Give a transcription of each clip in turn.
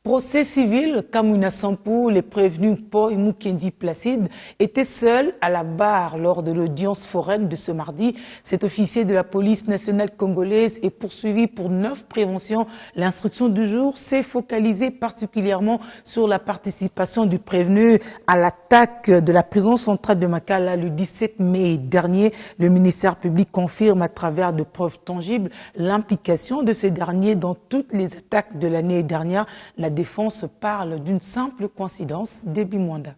Procès civil, Kamuna Sampou, les prévenus Paul Mukendi Placide, étaient seuls à la barre lors de l'audience foraine de ce mardi. Cet officier de la police nationale congolaise est poursuivi pour 9 préventions. L'instruction du jour s'est focalisée particulièrement sur la participation du prévenu à l'attaque de la prison centrale de Makala le 17 mai dernier. Le ministère public confirme à travers de preuves tangibles l'implication de ce dernier dans toutes les attaques de l'année dernière. La défense parle d'une simple coïncidence. Déby Mwanda.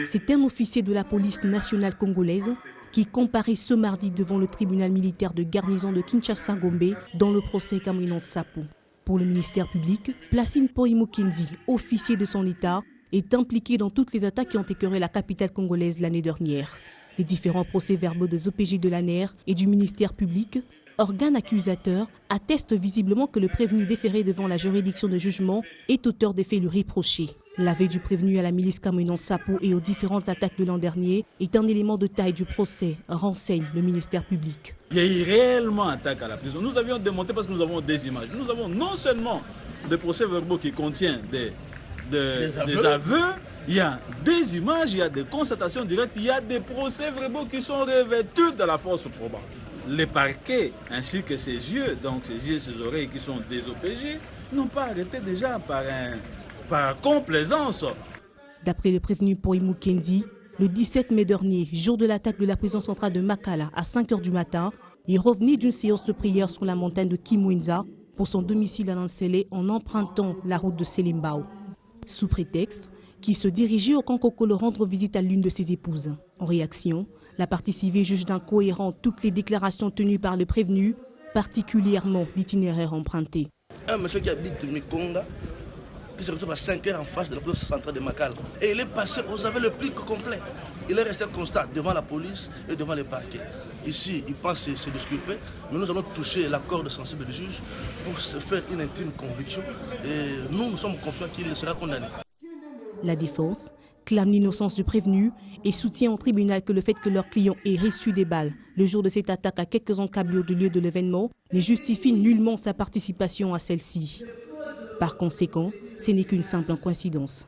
C'est un officier de la police nationale congolaise qui comparaît ce mardi devant le tribunal militaire de garnison de Kinshasa-Gombe dans le procès Kamuna Sampou. Pour le ministère public, Placide Paul Mukendi, officier de son état, est impliqué dans toutes les attaques qui ont écœuré la capitale congolaise l'année dernière. Les différents procès-verbaux des OPJ de l'ANER et du ministère public, organe accusateur, atteste visiblement que le prévenu déféré devant la juridiction de jugement est auteur des faits lui reprochés. L'avis du prévenu à la milice Kamuna Sampou et aux différentes attaques de l'an dernier est un élément de taille du procès, renseigne le ministère public. Il y a eu réellement attaque à la prison. Nous avions démonté parce que nous avons des images. Nous avons non seulement des procès-verbaux qui contiennent des aveux, il y a des images, il y a des constatations directes, il y a des procès-verbaux qui sont revêtus de la force probable. Les parquets ainsi que ses yeux, donc ses yeux et ses oreilles qui sont des OPJ, n'ont pas arrêté déjà par complaisance. D'après le prévenu Paul Mukendi, le 17 mai dernier, jour de l'attaque de la prison centrale de Makala à 5 h du matin, il revenait d'une séance de prière sur la montagne de Kimwenza pour son domicile à Nansele en empruntant la route de Selimbao. Sous prétexte qu'il se dirigeait au Kankokolo rendre visite à l'une de ses épouses. En réaction, la partie civile juge d'incohérent toutes les déclarations tenues par le prévenu, particulièrement l'itinéraire emprunté. Un monsieur qui habite Mikonda, qui se retrouve à 5 h en face de la prison centrale de Makala. Et il est passé aux aveux le plus complet. Il est resté constant devant la police et devant les parquets. Ici, il pense se disculper, mais nous allons toucher l'accord de sensible du juge pour se faire une intime conviction. Et nous sommes confiants qu'il sera condamné. La défense clame l'innocence du prévenu et soutient au tribunal que le fait que leur client ait reçu des balles le jour de cette attaque à quelques encablures du lieu de l'événement ne justifie nullement sa participation à celle-ci. Par conséquent, ce n'est qu'une simple coïncidence.